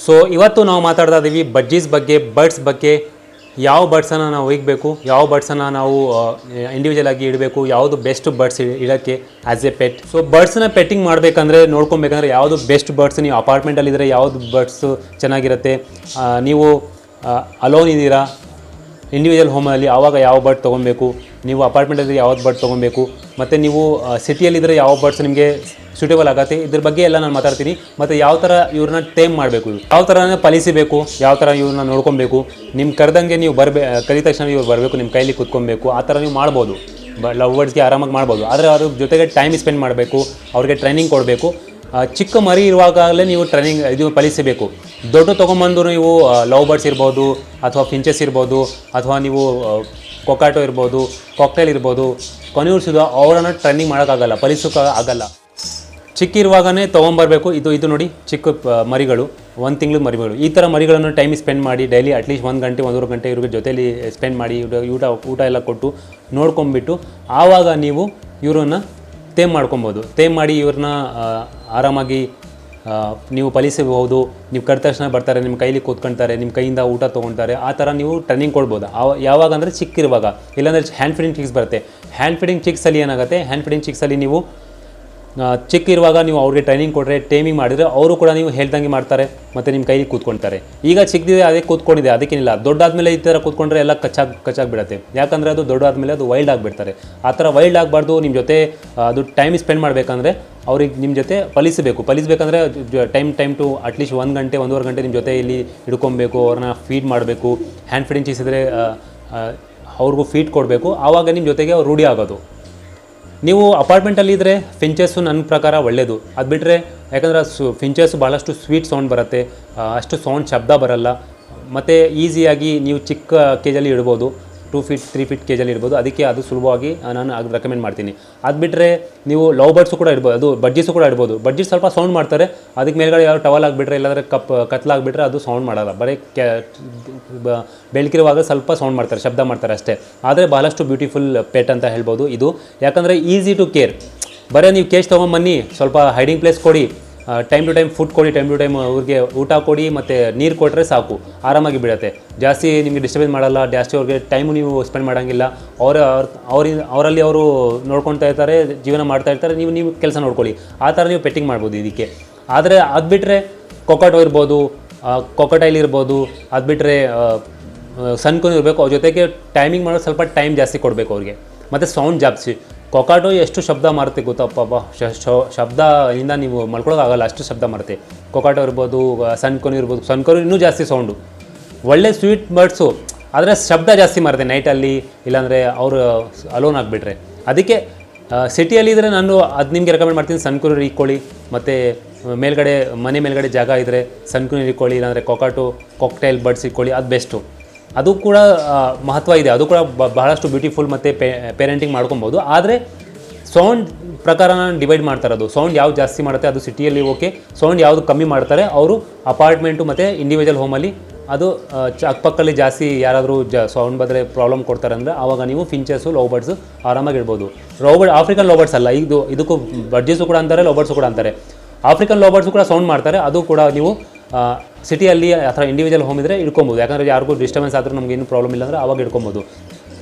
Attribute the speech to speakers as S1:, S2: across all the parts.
S1: So ಇವತ್ತು ನಾವು ಮಾತಾಡ್ತಾ ಇದ್ದೀವಿ ಬಡ್ಜೀಸ್ ಬಗ್ಗೆ, ಬರ್ಡ್ಸ್ ಬಗ್ಗೆ. ಯಾವ ಬರ್ಡ್ಸನ್ನು ನಾವು ಒಯ್ಯಬೇಕು, ಯಾವ ಬರ್ಡ್ಸನ್ನು ನಾವು ಇಂಡಿವಿಜುವಲ್ ಆಗಿ ಇಡಬೇಕು, ಯಾವುದು ಬೆಸ್ಟ್ ಬರ್ಡ್ಸ್ ಇಡೋಕ್ಕೆ ಆ್ಯಸ್ ಎ ಪೆಟ್. ಸೊ ಬರ್ಡ್ಸನ್ನ ಪೆಟ್ಟಿಂಗ್ ಮಾಡಬೇಕಂದ್ರೆ ನೋಡ್ಕೊಬೇಕಂದ್ರೆ ಯಾವುದು ಬೆಸ್ಟ್ ಬರ್ಡ್ಸ್, ನೀವು ಅಪಾರ್ಟ್ಮೆಂಟಲ್ಲಿದ್ದರೆ ಯಾವುದು ಬರ್ಡ್ಸು ಚೆನ್ನಾಗಿರುತ್ತೆ, ನೀವು ಅಲೋನ್ ಇದ್ದೀರಾ ಇಂಡಿವಿಜುವಲ್ ಹೋಮಲ್ಲಿ ಆವಾಗ ಯಾವ ಬರ್ಡ್ ತೊಗೊಬೇಕು, ನೀವು ಅಪಾರ್ಟ್ಮೆಂಟಲ್ಲಿ ಯಾವ್ದು ಬರ್ಡ್ ತೊಗೊಬೇಕು, ಮತ್ತು ನೀವು ಸಿಟಿಯಲ್ಲಿದ್ದರೆ ಯಾವ ಬರ್ಡ್ಸ್ ನಿಮಗೆ ಸೂಟೇಬಲ್ ಆಗುತ್ತೆ, ಇದ್ರ ಬಗ್ಗೆ ಎಲ್ಲ ನಾನು ಮಾತಾಡ್ತೀನಿ. ಮತ್ತು ಯಾವ ಥರ ಇವ್ರನ್ನ ಟೇಮ್ ಮಾಡಬೇಕು, ಯಾವ ಥರನೇ ಪಾಲಿಸಬೇಕು, ಯಾವ ಥರ ಇವ್ರನ್ನ ನೋಡ್ಕೊಬೇಕು, ನಿಮ್ಮ ಕರೆದಂಗೆ ನೀವು ಕರೀದ ತಕ್ಷಣ ಇವ್ರು ಬರಬೇಕು, ನಿಮ್ಮ ಕೈಲಿ ಕೂತ್ಕೊಬೇಕು, ಆ ಥರ ನೀವು ಮಾಡ್ಬೋದು. ಲವ್ ಬರ್ಡ್ಸ್ಗೆ ಆರಾಮಾಗಿ ಮಾಡ್ಬೋದು. ಆದರೆ ಅವ್ರ ಜೊತೆಗೆ ಟೈಮ್ ಸ್ಪೆಂಡ್ ಮಾಡಬೇಕು, ಅವ್ರಿಗೆ ಟ್ರೈನಿಂಗ್ ಕೊಡಬೇಕು. ಚಿಕ್ಕ ಮರಿ ಇರುವಾಗಲೇ ನೀವು ಟ್ರೈನಿಂಗ್ ಇದು ಪಾಲಿಸಬೇಕು. ದೊಡ್ಡ ತೊಗೊಂಬಂದು ನೀವು ಲವ್ ಬರ್ಡ್ಸ್ ಇರ್ಬೋದು, ಅಥವಾ ಫಿಂಚಸ್ ಇರ್ಬೋದು, ಅಥವಾ ನೀವು ಕೊಕಾಟೋ ಇರ್ಬೋದು, ಕಾಕ್ಟೇಲ್ ಇರ್ಬೋದು, ಕೊನೆಯೂರ್ಸಿದ ಅವರನ್ನು ಟ್ರೈನಿಂಗ್ ಮಾಡೋಕ್ಕಾಗಲ್ಲ, ಪಾಲಿಸೋಕೆ ಆಗಲ್ಲ. ಚಿಕ್ಕ ಇರುವಾಗಲೇ ತೊಗೊಂಬರ್ಬೇಕು. ಇದು ನೋಡಿ ಚಿಕ್ಕ ಮರಿಗಳು, 1 ತಿಂಗಳ ಮರಿಗಳು. ಈ ಥರ ಮರಿಗಳನ್ನು ಟೈಮ್ ಸ್ಪೆಂಡ್ ಮಾಡಿ ಡೈಲಿ ಅಟ್ಲೀಸ್ಟ್ 1 ಗಂಟೆ 1.5 ಗಂಟೆ ಇವ್ರಿಗೆ ಜೊತೆಲಿ ಸ್ಪೆಂಡ್ ಮಾಡಿ ಊಟ ಎಲ್ಲ ಕೊಟ್ಟು ನೋಡ್ಕೊಂಬಿಟ್ಟು ಆವಾಗ ನೀವು ಇವ್ರನ್ನ ತೇಮ್ ಮಾಡ್ಕೊಬೋದು. ತೇಮ್ ಮಾಡಿ ಇವ್ರನ್ನ ಆರಾಮಾಗಿ ನೀವು ಪಾಲಿಸಬಹುದು. ನೀವು ಕರೆದ ತಕ್ಷಣ ಬರ್ತಾರೆ, ನಿಮ್ಮ ಕೈಲಿ ಕೂತ್ಕೊಳ್ತಾರೆ, ನಿಮ್ಮ ಕೈಯಿಂದ ಊಟ ತೊಗೊಳ್ತಾರೆ. ಆ ಥರ ನೀವು ಟ್ರೈನಿಂಗ್ ಕೊಡ್ಬೋದು. ಯಾವಾಗ ಅಂದರೆ ಚಿಕ್ಕಿರುವಾಗ. ಇಲ್ಲಾಂದರೆ ಹ್ಯಾಂಡ್ ಫೀಡಿಂಗ್ ಚಿಕ್ಸ್ ಬರುತ್ತೆ. ಹ್ಯಾಂಡ್ ಫೀಡಿಂಗ್ ಚಿಕ್ಸಲ್ಲಿ ಏನಾಗುತ್ತೆ, ಹ್ಯಾಂಡ್ ಫೀಡಿಂಗ್ ಚಿಕ್ಸಲ್ಲಿ ನೀವು ಚಿಕ್ಕ ಇರುವಾಗ ನೀವು ಅವ್ರಿಗೆ ಟ್ರೈನಿಂಗ್ ಕೊಟ್ಟರೆ, ಟೇಮಿಂಗ್ ಮಾಡಿದರೆ ಅವರು ಕೂಡ ನೀವು ಹೇಳ್ದಂಗೆ ಮಾಡ್ತಾರೆ ಮತ್ತು ನಿಮ್ಮ ಕೈಲಿ ಕೂತ್ಕೊಳ್ತಾರೆ. ಈಗ ಚಿಕ್ಕದಿದೆ ಅದೇ ಕೂತ್ಕೊಂಡಿದೆ, ಅದಕ್ಕೇನಿಲ್ಲ. ದೊಡ್ಡಾದ್ಮೇಲೆ ಈ ಥರ ಕೂತ್ಕೊಂಡ್ರೆ ಎಲ್ಲ ಕಚ್ಚಾಗ್ಬಿಡುತ್ತೆ. ಯಾಕಂದರೆ ಅದು ದೊಡ್ಡಾದ್ಮೇಲೆ ಅದು ವೈಲ್ಡ್ ಆಗಿಬಿಡ್ತಾರೆ. ಆ ಥರ ವೈಲ್ಡ್ ಆಗಬಾರ್ದು. ನಿಮ್ಮ ಜೊತೆ ಅದು ಟೈಮ್ ಸ್ಪೆಂಡ್ ಮಾಡಬೇಕಂದ್ರೆ ಅವ್ರಿಗೆ ನಿಮ್ಮ ಜೊತೆ ಪಾಲಿಸಬೇಕಂದ್ರೆ ಟೈಮ್ ಟು ಅಟ್ಲೀಸ್ಟ್ 1 ಗಂಟೆ 1.5 ಗಂಟೆ ನಿಮ್ಮ ಜೊತೆ ಇಲ್ಲಿ ಹಿಡ್ಕೊಬೇಕು. ಅವ್ರನ್ನ ಫೀಡ್ ಮಾಡಬೇಕು. ಹ್ಯಾಂಡ್ ಫೀಡಿಂಗ್ ಚಿಕ್ಸಿದ್ರೆ ಅವ್ರಿಗೂ ಫೀಡ್ ಕೊಡಬೇಕು. ಆವಾಗ ನಿಮ್ಮ ಜೊತೆಗೆ ಅವ್ರು ರೂಢಿ ಆಗೋದು. ನೀವು ಅಪಾರ್ಟ್ಮೆಂಟಲ್ಲಿದ್ದರೆ ಫಿಂಚಸ್ಸು ನನ್ನ ಪ್ರಕಾರ ಒಳ್ಳೆಯದು. ಅದು ಬಿಟ್ಟರೆ ಯಾಕಂದರೆ ಫಿಂಚಸ್ಸು ಭಾಳಷ್ಟು ಸ್ವೀಟ್ ಸೌಂಡ್ ಬರುತ್ತೆ, ಅಷ್ಟು ಸೌಂಡ್ ಶಬ್ದ ಬರಲ್ಲ, ಮತ್ತು ಈಸಿಯಾಗಿ ನೀವು ಚಿಕ್ಕ ಕೇಜಲ್ಲಿ ಇಡ್ಬೋದು. 2 ಫೀಟ್ 3 ಫೀಟ್ ಕೇಜಲ್ಲಿ ಇಡ್ಬೋದು. ಅದಕ್ಕೆ ಅದು ಸುಲಭವಾಗಿ ನಾನು ಅದು ರೆಕಮೆಂಡ್ ಮಾಡ್ತೀನಿ. ಅದು ಬಿಟ್ಟರೆ ನೀವು ಲವ್ ಬರ್ಡ್ಸು ಕೂಡ ಇಡ್ಬೋದು, ಅದು ಬಡ್ಜೀಸು ಕೂಡ ಇಡ್ಬೋದು. ಬಡ್ಜೀಸ್ ಸ್ವಲ್ಪ ಸೌಂಡ್ ಮಾಡ್ತಾರೆ. ಅದಕ್ಕೆ ಮೇಲ್ಗಡೆ ಯಾವ ಟವಲ್ ಆಗಿಬಿಟ್ರೆ ಇಲ್ಲಾಂದರೆ ಕತ್ಲಾಗಿಬಿಟ್ರೆ ಅದು ಸೌಂಡ್ ಮಾಡಲ್ಲ. ಬರೀ ಬೆಳಕಿರುವಾಗ ಸ್ವಲ್ಪ ಸೌಂಡ್ ಮಾಡ್ತಾರೆ, ಶಬ್ದ ಮಾಡ್ತಾರೆ ಅಷ್ಟೇ. ಆದರೆ ಭಾಳಷ್ಟು ಬ್ಯೂಟಿಫುಲ್ ಪೆಟ್ ಅಂತ ಹೇಳ್ಬೋದು ಇದು. ಯಾಕಂದರೆ ಈಸಿ ಟು ಕೇರ್. ಬರೀ ನೀವು ಕೇಜ್ ತೊಗೊಂಬನ್ನಿ, ಸ್ವಲ್ಪ ಹೈಡಿಂಗ್ ಪ್ಲೇಸ್ ಕೊಡಿ, ಟೈಮ್ ಟು ಟೈಮ್ ಫುಡ್ ಕೊಡಿ, ಟೈಮ್ ಟು ಟೈಮ್ ಅವ್ರಿಗೆ ಊಟ ಕೊಡಿ, ಮತ್ತು ನೀರು ಕೊಟ್ಟರೆ ಸಾಕು, ಆರಾಮಾಗಿ ಬಿಡುತ್ತೆ. ಜಾಸ್ತಿ ನಿಮಗೆ ಡಿಸ್ಟರ್ಬೆನ್ಸ್ ಮಾಡಲ್ಲ, ಜಾಸ್ತಿ ಅವ್ರಿಗೆ ಟೈಮು ನೀವು ಸ್ಪೆಂಡ್ ಮಾಡೋಂಗಿಲ್ಲ. ಅವರಲ್ಲಿ ಅವರು ನೋಡ್ಕೊಳ್ತಾ ಇರ್ತಾರೆ, ಜೀವನ ಮಾಡ್ತಾ ಇರ್ತಾರೆ, ನೀವು ಕೆಲಸ ನೋಡ್ಕೊಳ್ಳಿ. ಆ ಥರ ನೀವು ಪೆಟ್ಟಿಂಗ್ ಮಾಡ್ಬೋದು ಇದಕ್ಕೆ. ಆದರೆ ಅದು ಬಿಟ್ಟರೆ ಕೊಕಾಟೋ ಇರ್ಬೋದು, ಕೊಕಟೈಲ್ ಇರ್ಬೋದು, ಅದು ಬಿಟ್ಟರೆ ಸನ್ಕೋನ್ ಇರಬೇಕು. ಅವ್ರ ಜೊತೆಗೆ ಟೈಮಿಂಗ್ ಮಾಡೋದು ಸ್ವಲ್ಪ ಟೈಮ್ ಜಾಸ್ತಿ ಕೊಡಬೇಕು ಅವ್ರಿಗೆ. ಮತ್ತು ಸೌಂಡ್ ಜಾಸ್ತಿ. ಕೊಕಾಟೋ ಎಷ್ಟು ಶಬ್ದ ಮಾರುತ್ತೆ ಗೊತ್ತಪ್ಪ, ಶಬ್ದದಿಂದ ನೀವು ಮಲ್ಕೊಳ್ಳೋಕ್ಕಾಗಲ್ಲ, ಅಷ್ಟು ಶಬ್ದ ಮಾರುತ್ತೆ. ಕೊಕಾಟೋ ಇರ್ಬೋದು, ಸನ್ಕೋನ್ ಇರ್ಬೋದು. ಸನ್ಕೋನ್ ಇನ್ನೂ ಜಾಸ್ತಿ ಸೌಂಡು. ಒಳ್ಳೆ ಸ್ವೀಟ್ ಬರ್ಡ್ಸು, ಆದರೆ ಶಬ್ದ ಜಾಸ್ತಿ ಮಾರುತ್ತೆ ನೈಟಲ್ಲಿ, ಇಲ್ಲಾಂದರೆ ಅವರು ಅಲೋನ್ ಆಗಿಬಿಟ್ರೆ. ಅದಕ್ಕೆ ಸಿಟಿಯಲ್ಲಿದ್ದರೆ ನಾನು ಅದು ನಿಮಗೆ ರೆಕಮೆಂಡ್ ಮಾಡ್ತೀನಿ. ಸನ್ಕೋನ್ ಇಟ್ಕೊಳ್ಳಿ, ಮತ್ತು ಮನೆ ಮೇಲ್ಗಡೆ ಜಾಗ ಇದ್ದರೆ ಸನ್ಕೋನ್ ಇಟ್ಕೊಳ್ಳಿ, ಇಲ್ಲಾಂದರೆ ಕೊಕಾಟೋ ಕಾಕ್ಟೈಲ್ ಬರ್ಡ್ಸ್ ಇಟ್ಕೊಳ್ಳಿ, ಅದು ಬೆಸ್ಟು. ಅದು ಕೂಡ ಮಹತ್ವ ಇದೆ. ಅದು ಕೂಡ ಬಹಳಷ್ಟು ಬ್ಯೂಟಿಫುಲ್ ಮತ್ತು ಪೇರೆಂಟಿಂಗ್ ಮಾಡ್ಕೊಬೋದು. ಆದರೆ ಸೌಂಡ್ ಪ್ರಕಾರ ನಾನು ಡಿವೈಡ್ ಮಾಡ್ತಾರದು. ಸೌಂಡ್ ಯಾವ್ದು ಜಾಸ್ತಿ ಮಾಡುತ್ತೆ ಅದು ಸಿಟಿಯಲ್ಲಿ ಓಕೆ, ಸೌಂಡ್ ಯಾವುದು ಕಮ್ಮಿ ಮಾಡ್ತಾರೆ ಅವರು ಅಪಾರ್ಟ್ಮೆಂಟು ಮತ್ತು ಇಂಡಿವಿಜುವಲ್ ಹೋಮಲ್ಲಿ. ಅದು ಅಕ್ಕಪಕ್ಕಲ್ಲಿ ಜಾಸ್ತಿ ಯಾರಾದರೂ ಸೌಂಡ್ ಬಂದರೆ ಪ್ರಾಬ್ಲಮ್ ಕೊಡ್ತಾರೆ ಅಂದರೆ ಆವಾಗ ನೀವು ಫಿಂಚಸ್ಸು ಲವ್ ಬರ್ಡ್ಸು ಆರಾಮಾಗಿ ಇಡ್ಬೋದು. ಆಫ್ರಿಕನ್ ಲವ್ ಬರ್ಡ್ಸ್ ಅಲ್ಲ, ಇದಕ್ಕೂ ಬಡ್ಜೀಸು ಕೂಡ ಅಂತಾರೆ, ಲವ್ ಬರ್ಡ್ಸು ಕೂಡ ಅಂತಾರೆ. ಆಫ್ರಿಕನ್ ಲವ್ ಬರ್ಡ್ಸು ಕೂಡ ಸೌಂಡ್ ಮಾಡ್ತಾರೆ. ಅದು ಕೂಡ ನೀವು ಸಿಟಿಯಲ್ಲಿ ಅಥವಾ ಇಂಡಿವಿಜುವಲ್ ಹೋಮ್ ಇದ್ದರೆ ಇಟ್ಕೊಬೋದು. ಯಾಕಂದರೆ ಯಾರಿಗೂ ಡಿಸ್ಟರ್ಬೆನ್ಸ್ ಆದರೂ ನಮಗೇನು ಪ್ರಾಬ್ಲಮ್ ಇಲ್ಲ ಅಂದರೆ ಆವಾಗ ಇಟ್ಕೊಬೋದು.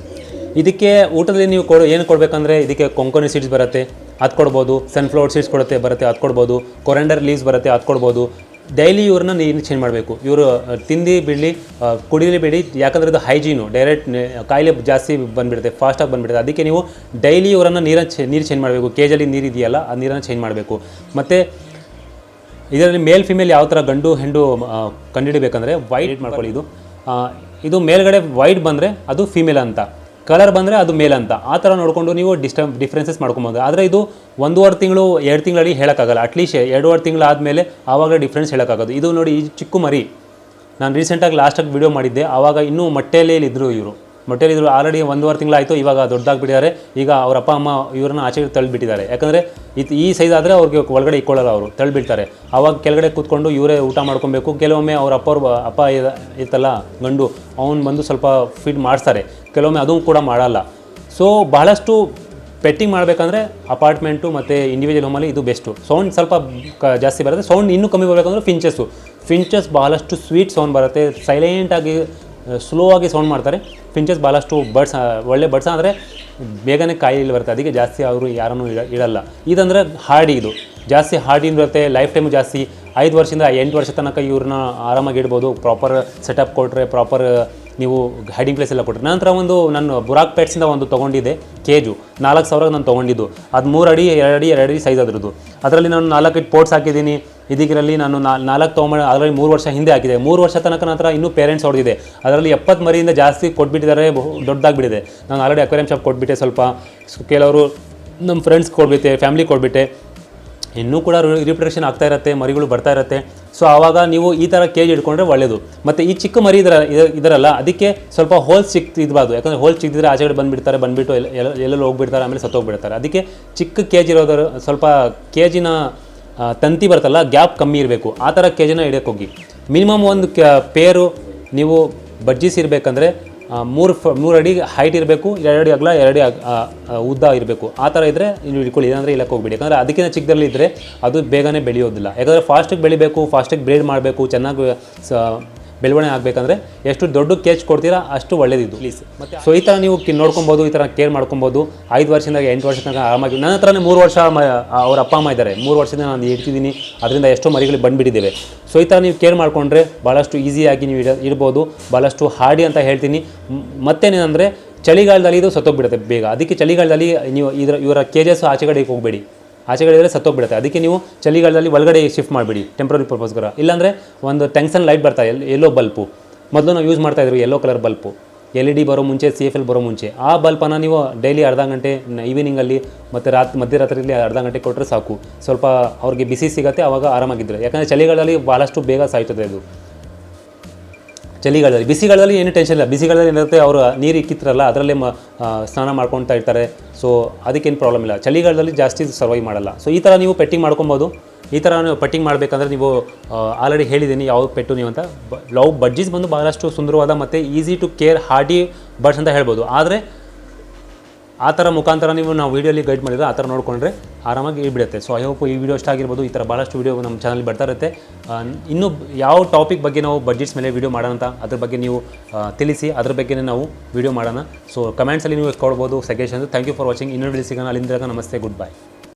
S1: ಇದಕ್ಕೆ ಊಟದಲ್ಲಿ ನೀವು ಏನು ಕೊಡಬೇಕಂದ್ರೆ ಇದಕ್ಕೆ ಕೊಂಕಣಿ ಸೀಡ್ಸ್ ಬರುತ್ತೆ, ಅದು ಕೊಡ್ಬೋದು. ಸನ್ಫ್ಲವರ್ ಸೀಡ್ಸ್ ಬರುತ್ತೆ, ಅದು ಕೊಡ್ಬೋದು. ಕೊರೆಂಡರ್ ಲೀವ್ಸ್ ಬರುತ್ತೆ, ಅದು ಕೊಡ್ಬೋದು. ಡೈಲಿ ಇವ್ರನ್ನ ನೀರು ಚೇಂಜ್ ಮಾಡಬೇಕು. ಇವರು ತಿಂದು ಬಿಡಲಿ, ಕುಡಿಲಿ ಬಿಡಿ. ಯಾಕಂದರೆ ಇದು ಹೈಜೀನು, ಡೈರೆಕ್ಟ್ ಕಾಯಿಲೆ ಜಾಸ್ತಿ ಬಂದುಬಿಡುತ್ತೆ, ಫಾಸ್ಟಾಗಿ ಬಂದುಬಿಡುತ್ತೆ. ಅದಕ್ಕೆ ನೀವು ಡೈಲಿ ಇವರನ್ನು ನೀರು ಚೇಂಜ್ ಮಾಡಬೇಕು. ಕೇಜಲ್ಲಿ ನೀರು ಇದೆಯಲ್ಲ ಆ ನೀರನ್ನು ಚೇಂಜ್ ಮಾಡಬೇಕು. ಮತ್ತು ಇದರಲ್ಲಿ ಮೇಲ್ ಫಿಮೇಲ್ ಯಾವ ಥರ ಗಂಡು ಹೆಂಡು ಕಂಡುಹಿಡಬೇಕಂದ್ರೆ ವೈಟ್ ಮಾಡ್ಕೊಳ್ಳಿ. ಇದು ಮೇಲ್ಗಡೆ ವೈಟ್ ಬಂದರೆ ಅದು ಫಿಮೇಲ್ ಅಂತ, ಕಲರ್ ಬಂದರೆ ಅದು ಮೇಲ್ ಅಂತ. ಆ ಥರ ನೋಡಿಕೊಂಡು ನೀವು ಡಿಫ್ರೆನ್ಸಸ್ ಮಾಡ್ಕೊಬೋದು. ಆದರೆ ಇದು 1.5 ತಿಂಗಳು 2 ತಿಂಗಳಲ್ಲಿ ಹೇಳೋಕ್ಕಾಗಲ್ಲ. ಅಟ್ಲೀಸ್ಟ್ 2.5 ತಿಂಗಳು ಆದಮೇಲೆ ಆವಾಗ ಡಿಫ್ರೆನ್ಸ್ ಹೇಳೋಕ್ಕಾಗೋದು. ಇದು ನೋಡಿ, ಈ ಚಿಕ್ಕ ಮರಿ ನಾನು ರೀಸೆಂಟಾಗಿ ಲಾಸ್ಟಾಗಿ ವಿಡಿಯೋ ಮಾಡಿದ್ದೆ. ಆವಾಗ ಇನ್ನೂ ಮೊಟ್ಟೆಯಲ್ಲೇ ಇದ್ದರು ಇವರು. ಮೊಟ್ಟೆಲಿದ್ರು ಆಲ್ರೆಡಿ 1.5 ತಿಂಗಳಾಯಿತು. ಇವಾಗ ದೊಡ್ಡದಾಗಿಬಿಟ್ಟಿದ್ದಾರೆ. ಈಗ ಅವ್ರ ಅಪ್ಪ ಅಮ್ಮ ಇವ್ರನ್ನ ಆಚೆಗೆ ತಳ್ಳಿಬಿಟ್ಟಿದ್ದಾರೆ. ಯಾಕಂದರೆ ಈ ಸೈಜ್ ಆದರೆ ಅವ್ರಿಗೆ ಒಳಗಡೆ ಇಕ್ಕೊಳ್ಳಲ್ಲ, ಅವರು ತಳ್ಳಿಬಿಡ್ತಾರೆ. ಆವಾಗ ಕೆಳಗಡೆ ಕೂತ್ಕೊಂಡು ಇವರೇ ಊಟ ಮಾಡ್ಕೊಬೇಕು. ಕೆಲವೊಮ್ಮೆ ಅವ್ರ ಅಪ್ಪ ಇರ್ತಲ್ಲ ಗಂಡು, ಅವ್ನು ಬಂದು ಸ್ವಲ್ಪ ಫೀಡ್ ಮಾಡಿಸ್ತಾರೆ. ಕೆಲವೊಮ್ಮೆ ಅದೂ ಕೂಡ ಮಾಡಲ್ಲ. ಸೊ ಬಹಳಷ್ಟು ಪೆಟ್ಟಿಂಗ್ ಮಾಡಬೇಕಂದ್ರೆ ಅಪಾರ್ಟ್ಮೆಂಟು ಮತ್ತು ಇಂಡಿವಿಜುವಲ್ ಹೋಮಲ್ಲಿ ಇದು ಬೆಸ್ಟು. ಸೌಂಡ್ ಸ್ವಲ್ಪ ಜಾಸ್ತಿ ಬರುತ್ತೆ. ಸೌಂಡ್ ಇನ್ನೂ ಕಮ್ಮಿ ಬರಬೇಕಂದ್ರೆ ಫಿಂಚಸ್ ಬಹಳಷ್ಟು ಸ್ವೀಟ್ ಸೌಂಡ್ ಬರುತ್ತೆ, ಸೈಲೆಂಟಾಗಿ ಸ್ಲೋ ಆಗಿ ಸೌಂಡ್ ಮಾಡ್ತಾರೆ. ಫಿಂಚಸ್ ಭಾಳಷ್ಟು ಬರ್ಡ್ಸ್ ಒಳ್ಳೆ ಬರ್ಡ್ಸ್ ಅಂದರೆ ಬೇಗನೆ ಕಾಯಿಲೆ ಬರುತ್ತೆ, ಅದಕ್ಕೆ ಜಾಸ್ತಿ ಅವರು ಯಾರನ್ನೂ ಇಡಲ್ಲ. ಇದಂದರೆ ಹಾರ್ಡಿ, ಇದು ಜಾಸ್ತಿ ಹಾರ್ಡಿನ ಇರುತ್ತೆ, ಲೈಫ್ ಟೈಮು ಜಾಸ್ತಿ 5 ವರ್ಷದಿಂದ 8 ವರ್ಷ ತನಕ ಇವ್ರನ್ನ ಆರಾಮಾಗಿ ಇಡ್ಬೋದು. ಪ್ರಾಪರ್ ಸೆಟಪ್ ಕೊಟ್ಟರೆ, ಪ್ರಾಪರ್ ನೀವು ಹೈಡಿಂಗ್ ಪ್ಲೇಸ್ ಎಲ್ಲ ಕೊಟ್ಟರೆ. ನಂತರ ನಾನು ಬುರಾಕ್ ಪೆಟ್ಸಿಂದ ಒಂದು ತೊಗೊಂಡಿದ್ದೆ ಕೇಜು, 4,000 ನಾನು ತೊಗೊಂಡಿದ್ದು. ಅದು 3 ಅಡಿ 2 ಅಡಿ 2 ಅಡಿ ಸೈಜ್ ಅದ್ರದ್ದು. ಅದರಲ್ಲಿ ನಾನು 4 ಪೋರ್ಟ್ಸ್ ಹಾಕಿದ್ದೀನಿ. ಇದರಲ್ಲಿ ನಾನು 4 ತೊಗೊಂಡು ಅದರಲ್ಲಿ 3 ವರ್ಷ ಹಿಂದೆ ಹಾಕಿದೆ. 3 ವರ್ಷ ತನಕ ನಂತರ ಇನ್ನೂ ಪೇರೆಂಟ್ಸ್ ಹೊಡೆದಿದೆ. ಅದರಲ್ಲಿ 70 ಮರಿಯಿಂದ ಜಾಸ್ತಿ ಕೊಟ್ಬಿಟ್ಟಿದ್ದಾರೆ, ದೊಡ್ಡದಾಗಿಬಿಟ್ಟಿದೆ. ನಾನು ಆಲ್ರೆಡಿ ಅಕ್ವೇರಿಯಂ ಶಾಪ್ ಕೊಟ್ಬಿಟ್ಟೆ, ಸ್ವಲ್ಪ ಕೆಲವರು ನಮ್ಮ ಫ್ರೆಂಡ್ಸ್ ಕೊಟ್ಬಿಟ್ಟೆ, ಫ್ಯಾಮಿಲಿ ಕೊಟ್ಬಿಟ್ಟೆ. ಇನ್ನೂ ಕೂಡ ರಿಪ್ರೊಡಕ್ಷನ್ ಆಗ್ತಾ ಇರುತ್ತೆ, ಮರಿಗಳು ಬರ್ತಾ ಇರುತ್ತೆ. ಸೊ ಆವಾಗ ನೀವು ಈ ಥರ ಕೇಜ್ ಇಟ್ಕೊಂಡ್ರೆ ಒಳ್ಳೆಯದು. ಮತ್ತು ಈ ಚಿಕ್ಕ ಮರಿ ಇದರಲ್ಲ, ಅದಕ್ಕೆ ಸ್ವಲ್ಪ ಹೋಲ್ಸ್ ಇರಬಾರ್ದು. ಯಾಕಂದರೆ ಹೋಲ್ಸ್ ಚಿಕ್ಕಿದ್ರೆ ಆಚೆಗಡೆ ಬಂದುಬಿಟ್ಟು ಎಲ್ಲೆಲ್ಲೋ ಹೋಗ್ಬಿಡ್ತಾರೆ, ಆಮೇಲೆ ಸತ್ತೋಗ್ಬಿಡ್ತಾರೆ. ಅದಕ್ಕೆ ಚಿಕ್ಕ ಕೇಜ್ ಇರೋದ್ರ ಸ್ವಲ್ಪ ಕೇಜಿನ ತಂತಿ ಬರ್ತಲ್ಲ, ಗ್ಯಾಪ್ ಕಮ್ಮಿ ಇರಬೇಕು. ಆ ಥರ ಕೇಜಿನ ಹಿಡಿಯೋಕ್ಕೆ ಹೋಗಿ. ಮಿನಿಮಮ್ ಒಂದು ಪೇರು ನೀವು ಬಡ್ಜೀಸ್ ಇರಬೇಕಂದ್ರೆ 3 ಅಡಿ ಹೈಟ್ ಇರಬೇಕು, 2 ಅಡಿ ಅಗಲ, 2 ಅಡಿ ಉದ್ದ ಇರಬೇಕು. ಆ ಥರ ಇದ್ದರೆ ನೀವು ಇಟ್ಕೊಳ್ಳಿ, ಇಲ್ಲಾಂದರೆ ಇಲ್ಲಕ್ಕೆ ಹೋಗ್ಬಿಡಿ. ಯಾಕಂದರೆ ಅದಕ್ಕಿಂತ ಚಿಕ್ಕದಲ್ಲಿ ಇದ್ದರೆ ಅದು ಬೇಗನೆ ಬೆಳೆಯೋದಿಲ್ಲ. ಯಾಕಂದರೆ ಫಾಸ್ಟಾಗಿ ಬೆಳಿಬೇಕು, ಫಾಸ್ಟಾಗಿ ಬ್ರೀಡ್ ಮಾಡಬೇಕು, ಚೆನ್ನಾಗಿ ಬೆಳವಣಿಗೆ ಆಗಬೇಕಂದ್ರೆ ಎಷ್ಟು ದೊಡ್ಡ ಕೇಜ್ ಕೊಡ್ತೀರಾ ಅಷ್ಟು ಒಳ್ಳೇದಿದ್ದು ಪ್ಲೀಸ್. ಮತ್ತು ಸೊ ಈ ಥರ ನೀವು ನೋಡ್ಕೊಬೋದು, ಈ ಥರ ಕೇರ್ ಮಾಡ್ಕೊಬೋದು. 5 ವರ್ಷದಿಂದ 8 ವರ್ಷ ತನಕ ಆರಾಮಾಗಿ. ನನ್ನ ಹತ್ರನೇ 3 ವರ್ಷ ಅವ್ರ ಅಪ್ಪ ಅಮ್ಮ ಇದ್ದಾರೆ. 3 ವರ್ಷದಿಂದ ನಾನು ಇಡ್ತಿದ್ದೀನಿ, ಅದರಿಂದ ಎಷ್ಟೋ ಮರಿಗಳಿಗೆ ಬಂದುಬಿಟ್ಟಿದ್ದೇವೆ. ಸೊ ಈ ಥರ ನೀವು ಕೇರ್ ಮಾಡಿಕೊಂಡ್ರೆ ಭಾಳಷ್ಟು ಈಸಿಯಾಗಿ ನೀವು ಇಡ್ಬೋದು. ಭಾಳಷ್ಟು ಹಾರ್ಡಿ ಅಂತ ಹೇಳ್ತೀನಿ. ಮತ್ತೇನೇನೆಂದರೆ ಚಳಿಗಾಲದಲ್ಲಿ ಇದು ಸತ್ತೋಗ್ಬಿಡುತ್ತೆ ಬೇಗ. ಅದಕ್ಕೆ ಚಳಿಗಾಲದಲ್ಲಿ ನೀವು ಇವರ ಕೇಜಸ್ ಆಚೆಗಡೆ ಹೋಗಬೇಡಿ, ಆಚೆಗಡೆ ಇದ್ದರೆ ಸತ್ತೋಗ್ಬಿಡುತ್ತೆ. ಅದಕ್ಕೆ ನೀವು ಚಳಿಗಾಲದಲ್ಲಿ ಒಳಗಡೆ ಶಿಫ್ಟ್ ಮಾಡಿಬಿಡಿ ಟೆಂಪ್ರರಿ ಪರ್ಪಸ್ಗೋರ. ಇಲ್ಲಾಂದರೆ ಒಂದು ಟಂಗ್ಸನ್ ಲೈಟ್ ಬರ್ತಾ ಎಲ್ಲೋ ಬಲ್ಪು, ಮೊದಲು ನಾವು ಯೂಸ್ ಮಾಡ್ತಾಯಿದ್ರು ಎಲ್ಲೋ ಕಲರ್ ಬಲ್ಪು, LED ಬರೋ ಮುಂಚೆ, CFL ಬರೋ ಮುಂಚೆ. ಆ ಬಲ್ಪನ್ನು ನೀವು ಡೈಲಿ ಅರ್ಧ ಗಂಟೆ ಈವ್ನಿಂಗಲ್ಲಿ ಮತ್ತು ಮಧ್ಯರಾತ್ರಿಯಲ್ಲಿ ಅರ್ಧ ಗಂಟೆ ಕೊಟ್ಟರೆ ಸಾಕು. ಸ್ವಲ್ಪ ಅವ್ರಿಗೆ ಬಿಸಿ ಸಿಗುತ್ತೆ, ಆವಾಗ ಆರಾಮಾಗಿದ್ದರೆ. ಯಾಕಂದರೆ ಚಳಿಗಾಲದಲ್ಲಿ ಭಾಳಷ್ಟು ಬೇಗ ಸಾಯ್ತದೆ ಅದು. ಚಳಿಗಾಲದಲ್ಲಿ, ಬಿಸಿಗಾಲದಲ್ಲಿ ಏನು ಟೆನ್ಷನ್ ಇಲ್ಲ. ಬಿಸಿಗಾಲದಲ್ಲಿ ಏನಿರುತ್ತೆ, ಅವರು ನೀರು ಇಕ್ಕಿತ್ರಲ್ಲ, ಅದರಲ್ಲೇ ಸ್ನಾನ ಮಾಡ್ಕೊಳ್ತಾ ಇರ್ತಾರೆ. ಸೊ ಅದಕ್ಕೇನು ಪ್ರಾಬ್ಲಮ್ ಇಲ್ಲ. ಚಳಿಗಾಲದಲ್ಲಿ ಜಾಸ್ತಿ ಸರ್ವೈವ್ ಮಾಡಲ್ಲ. ಸೊ ಈ ಥರ ನೀವು ಪೆಟ್ಟಿಂಗ್ ಮಾಡ್ಕೊಬೋದು. ಈ ಥರ ನೀವು ಪೆಟ್ಟಿಂಗ್ ಮಾಡಬೇಕಂದ್ರೆ ನೀವು ಆಲ್ರೆಡಿ ಹೇಳಿದ್ದೀನಿ ಯಾವ ಪೆಟ್ಟು ನೀವು ಅಂತ. ಲವ್ ಬಡ್ಜೀಸ್ ಬಂದು ಭಾಳಷ್ಟು ಸುಂದರವಾದ ಮತ್ತು easy to care hardy birds ಅಂತ ಹೇಳ್ಬೋದು. ಆದರೆ ಆ ಥರ ಮುಖಾಂತರ ನಾವು ವೀಡಿಯೋಲಿ ಗೈಡ್ ಮಾಡಿದರೆ ಆ ಥರ ನೋಡಿಕೊಂಡ್ರೆ ಆರಾಮಾಗಿ ಇಟ್ಬಿಡುತ್ತೆ. ಸೊ ಐ ಹೋಪ್ ಈ ವಿಡಿಯೋ ಇಷ್ಟ ಆಗಿರ್ಬೋದು. ಈ ಥರ ಭಾಳಷ್ಟು ವೀಡಿಯೋ ನಮ್ಮ ಚಾನಲ್ ಬರ್ತಾ ಇರುತ್ತೆ. ಇನ್ನೂ ಯಾವ ಟಾಪಿಕ್ ಬಗ್ಗೆ ನಾವು ಬಡ್ಜೆಟ್ಸ್ ಮೇಲೆ ವೀಡಿಯೋ ಮಾಡೋಣ ಅಂತ ಅದ್ರ ಬಗ್ಗೆ ನೀವು ತಿಳಿಸಿ, ಅದ್ರ ಬಗ್ಗೆ ನಾವು ವೀಡಿಯೋ ಮಾಡೋಣ. ಸೊ ಕಮೆಂಟ್ಸಲ್ಲಿ ನೀವು ಕೊಡ್ಬೋದು suggestions. Thank you for watching. ಇನ್ನೊಂದು ವಿಡಿಯೋ ಸಿಗೋಣ. ಅಲ್ಲಿಂದ ನಮಸ್ತೆ, ಗುಡ್ ಬೈ.